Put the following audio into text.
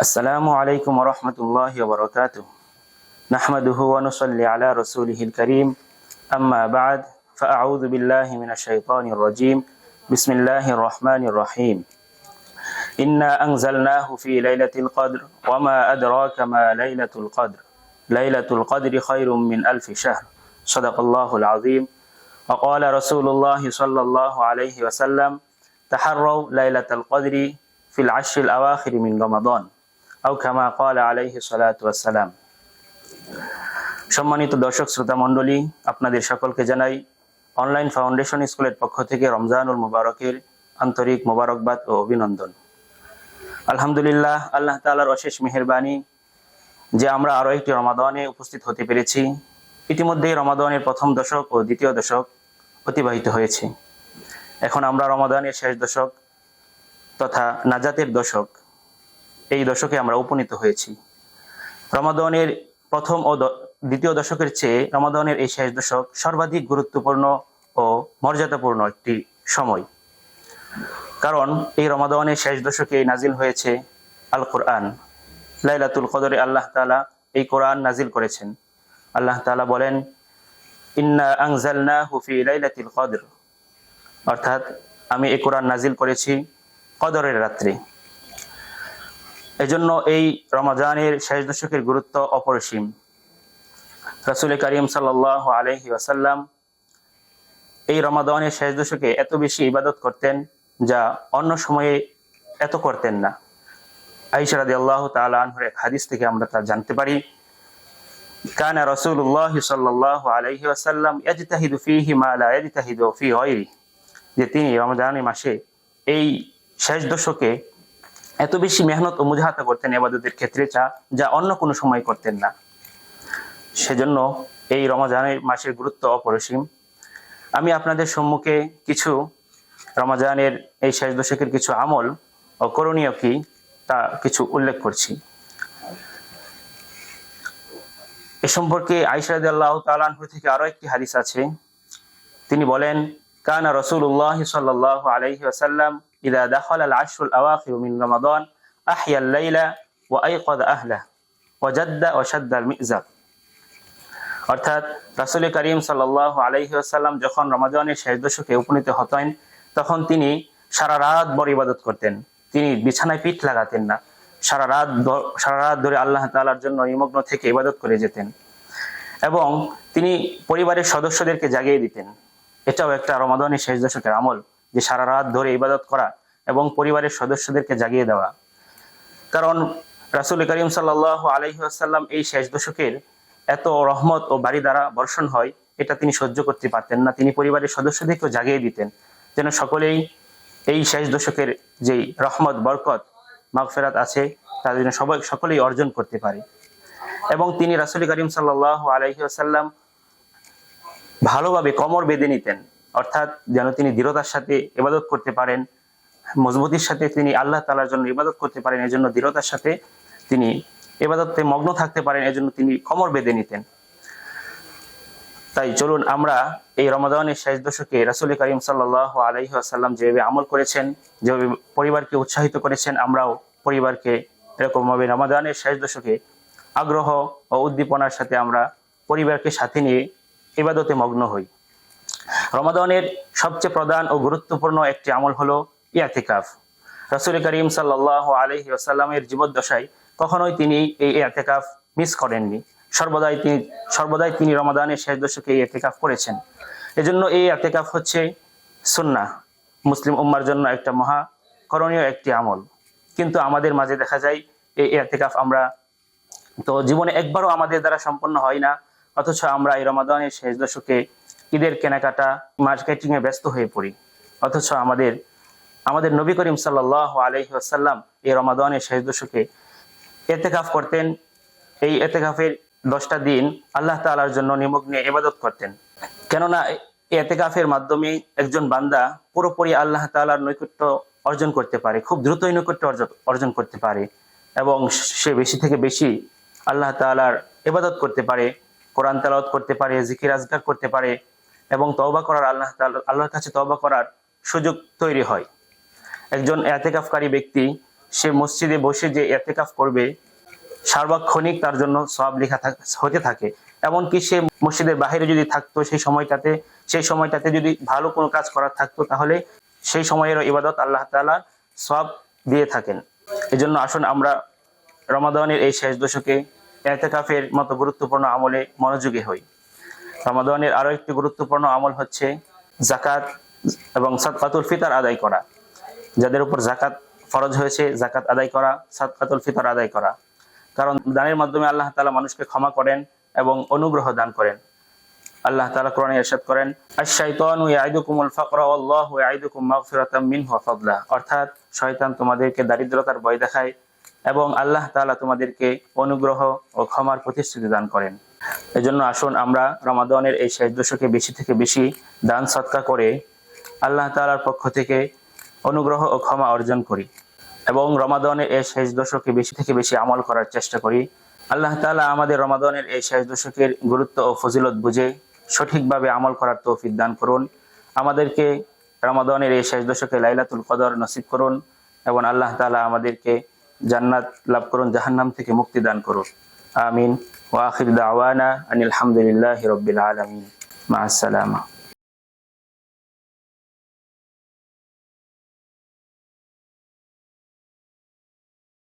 আসসালামু আলাইকুম ওয়া রাহমাতুল্লাহি ওয়া বারাকাতুহু নাহমাদুহু ওয়া নুসাল্লি আলা রাসূলিহিল কারীম আম্মা বা'দ ফাআউযু বিল্লাহি মিনাশ শাইতানির রাজীম বিসমিল্লাহির রহমানির রহিম ইন্না আনজালনাহু ফি লাইলাতিল কদর ওয়া মা আদরাকা মা লাইলাতুল কদরি খায়রুম মিন আলফি শাহর সাদাকাল্লাহুল আযীম ওয়া ক্বালা রাসূলুল্লাহি সাল্লাল্লাহু আলাইহি ওয়াসাল্লাম তাহাররাউ লাইলাতাল কদরি ফিল আশরিল আওয়াখির মিন রমাদান আও কামা ক্বালা আলাইহি সালাতু ওয়াসসালাম। সম্মানিত দর্শক শ্রোতা মণ্ডলী, আপনাদের সকলকে জানাই অনলাইন ফাউন্ডেশন স্কুলের পক্ষ থেকে রমজানুল মুবারকের আন্তরিক মোবারকবাদ ও অভিনন্দন। আলহামদুলিল্লাহ, আল্লাহ তাআলার অশেষ মেহেরবানি যে আমরা আরো একটি রমাদানে উপস্থিত হতে পেরেছি। ইতিমধ্যে রমাদানের প্রথম দশক ও দ্বিতীয় দশক অতিবাহিত হয়েছে। এখন আমরা রমাদানের শেষ দশক তথা নাজাতের দশক, এই দশকে আমরা উপনীত হয়েছি। রমাদানের প্রথম ও দ্বিতীয় দশকের চেয়ে রমাদানের এই শেষ দশক সর্বাধিক গুরুত্বপূর্ণ ও মর্যাদাপূর্ণ একটি সময়, কারণ এই রমাদানের শেষ দশকে নাজিল হয়েছে আল কোরআন। লাইলাতুল কদরে আল্লাহ তাআলা এই কোরআন নাজিল করেছেন। আল্লাহ তাআলা বলেন, ইন্না আনজালনাহু ফি লাইলাতিল কদর, অর্থাৎ আমি এই কোরআন নাজিল করেছি কদরের রাত্রে। এজন্য এই রমজানের শেষ দশকের গুরুত্ব অপরিসীম। রাসূল করিম সাল্লাল্লাহু আলাইহি ওয়াসাল্লাম এই রমাদানের শেষ দশকে এত বেশি ইবাদত করতেন যা অন্য সময়ে এত করতেন না। আয়েশা রাদিয়াল্লাহু তাআলা আনহার এক হাদিস থেকে আমরা তা জানতে পারি, কানা রাসূলুল্লাহ সাল্লাল্লাহু আলাইহি ওয়াসাল্লাম ইয়াজতাহিদু ফীহি মা লা ইয়াজতাহিদু ফী গায়রিহি, যে তিনি রমজানের মাসে এই শেষ দশকে এত বেশি মেহনত ও মুজাহাদা করতেন ইবাদতের ক্ষেত্রে যা অন্য কোনো সময় করতেন না। সেজন্য এই রমজানের মাসের গুরুত্ব অপরিসীম। আমি আপনাদের সম্মুখে কিছু রমজানের এই শেষ দশকের কিছু আমল ও করণীয় কি তা কিছু উল্লেখ করছি। এ সম্পর্কে আয়েশা রাদিয়াল্লাহু তাআলা আনহা থেকে আরো একটি হাদিস আছে। তিনি বলেন, কানা রাসূলুল্লাহ সাল্লাল্লাহু আলাইহি ওয়াসাল্লাম ইযা দাখালা আল-আশরুল আওয়াখির মিন রমাদান আহইয়া আল-লাইলা ওয়া আইকাযা আহলাহু ওয়া জাদ্দা ওয়া শাদ্দা আল-মিযজার। অর্থাৎ রাসূল করিম সাল্লাল্লাহু আলাইহি ওয়াসাল্লাম যখন রমাদানের শেষ দশকে উপনীত হতেন তখন তিনি সারা রাত ভর ইবাদত করতেন। তিনি বিছানায় পিঠ লাগাতেন না, সারা রাত ধরে আল্লাহ তাআলার জন্য নিমগ্ন থেকে ইবাদত করে যেতেন এবং তিনি পরিবারের সদস্যদেরকে জাগিয়ে দিতেন। এটাও একটা রমাদানের শেষ দশকের আমল, যে সারা রাত ধরে ইবাদত করা এবং পরিবারের সদস্যদেরকে জাগিয়ে দেওয়া। কারণ রাসূল করিম সাল্লাল্লাহু আলাইহি ওয়াসাল্লাম এই শেষ দশকের এত রহমত ও বাড়ি দ্বারা বর্ষণ হয়, এটা তিনি সহ্য করতে পারতেন না। তিনি পরিবারের সদস্যদেরকেও জাগিয়ে দিতেন যেন সকলেই এই শেষ দশকের যেই রহমত, বরকত, মাগফিরাত আছে তা যেন সকলেই অর্জন করতে পারে। এবং তিনি রাসূল করিম সাল্লাল্লাহু আলাইহি ওয়াসাল্লাম ভালোভাবে কোমর বেঁধে নিতেন, অর্থাৎ যেন তিনি দৃঢ়তার সাথে ইবাদত করতে পারেন, মজবুতির সাথে তিনি আল্লাহ তাআলার জন্য ইবাদত করতে পারেন, এজন্য দৃঢ়তার সাথে তিনি ইবাদতে মগ্ন থাকতে পারেন, এজন্য তিনি কোমর বেঁধে নিতেন। তাই চলুন আমরা এই রমাদানের শেষ দশকে রাসূল করিম সাল্লাল্লাহু আলাইহি ওয়াসাল্লাম যেভাবে আমল করেছেন, যেভাবে পরিবারকে উৎসাহিত করেছেন, আমরাও পরিবারকে এরকমভাবে রমাদানের শেষ দশকে আগ্রহ ও উদ্দীপনার সাথে আমরা পরিবারকে সাথে নিয়ে ইবাদতে মগ্ন হই। রমাদানের সবচেয়ে প্রধান ও গুরুত্বপূর্ণ একটি আমল হলো ইতিকাফ। রাসূল করিম সাল্লাল্লাহু আলাইহি ওয়াসাল্লামের জীবদ্দশায় কখনোই তিনি এই ইতিকাফ মিস করেননি। সর্বদাই তিনি রমাদানের শেষ দশকে এই ইতিকাফ করেছেন। এজন্য এই ইতিকাফ হচ্ছে সুন্নাহ, মুসলিম উম্মার জন্য একটা মহা করণীয় একটি আমল। কিন্তু আমাদের মাঝে দেখা যায় এই ইতিকাফ আমরা তো জীবনে একবারও আমাদের দ্বারা সম্পন্ন হয় না, অথচ আমরা এই রমাদানের শেষ দশকে ঈদের কেনাকাটা, মার্কেটিং এ ব্যস্ত হয়ে পড়ি। অথচ আমাদের নবী করিম সাল্লাল্লাহু আলাইহি ওয়াসাল্লাম এই রমাদানের শেষ দশকে ইতিকাফ করতেন। এই ইতিকাফের 10টা দিন আল্লাহ তাআলার জন্য নিমগ্নে ইবাদত করতেন। কেননা ইতিকাফের মাধ্যমে একজন বান্দা পুরোপুরি আল্লাহ তাআলার নৈকট্য অর্জন করতে পারে, খুব দ্রুতই নৈকট্য অর্জন করতে পারে এবং সে বেশি থেকে বেশি আল্লাহ তাআলার ইবাদত করতে পারে, কোরআন তেলাওয়াত করতে পারে, জিকির আজকার করতে পারে এবং তওবা করার আল্লাহর কাছে তওবা করার সুযোগ তৈরি হয়। একজন ইতিকাফকারী ব্যক্তি সে মসজিদে বসে যে ইতিকাফ করবে সার্বক্ষণিক তার জন্য সওয়াব লেখা হতে থাকে। এমনকি সে মসজিদের বাইরে যদি থাকতো সেই সময়টাতে যদি ভালো কোনো কাজ করার থাকতো তাহলে সেই সময়ের ইবাদত আল্লাহ তাআলা সওয়াব দিয়ে থাকেন। এজন্য আসুন আমরা রমাদানের এই শেষ দশকে ইতিকাফের মতো গুরুত্বপূর্ণ আমলে মনোযোগী হই। রমাদানের আরো একটি গুরুত্বপূর্ণ আমল হচ্ছে যাকাত এবং সাদকাতুল ফিতর আদায় করা। যাদের উপর যাকাত ফরজ হয়েছে জাকাত আদায় করা, সাদকাতুল ফিতর আদায় করা। কারণ দানের মাধ্যমে আল্লাহ তাআলা মানুষকে ক্ষমা করেন এবং অনুগ্রহ দান করেন। আল্লাহ তাআলা কোরআনে ইরশাদ করেন, আশ-শাইতানু ইয়াইদুকুমুল ফাকরা ওয়াল্লাহু ইয়াইদুকুম মাগফিরাতাম মিনহু ওয়া ফাদলা। অর্থাৎ শয়তান তোমাদেরকে দারিদ্রতার ভয় দেখায় এবং আল্লাহ তাআলা তোমাদেরকে অনুগ্রহ ও ক্ষমার প্রতিশ্রুতি দান করেন। এজন্য আসুন আমরা রমাদানের এই শেষ দশকে বেশি থেকে বেশি দান সদকা করে আল্লাহ তাআলার পক্ষ থেকে অনুগ্রহ ও ক্ষমা অর্জন করি এবং রমাদানের এই শেষ দশকে বেশি থেকে বেশি আমল করার চেষ্টা করি। আল্লাহ তাআলা আমাদের রমাদানের এই শেষ দশকের গুরুত্ব ও ফজিলত বুঝে সঠিকভাবে আমল করার তৌফিক দান করুন। আমাদেরকে রমাদানের এই শেষ দশকে লাইলাতুল কদর নসিব করুন এবং আল্লাহ তাআলা আমাদেরকে জান্নাত লাভ করুন, জাহান্নাম থেকে মুক্তি দান করুন। আমিন। ওয়া আখির দাওয়ানা আনিল হামদুলিল্লাহি রাব্বিল আলামিন। মা আসসালামা।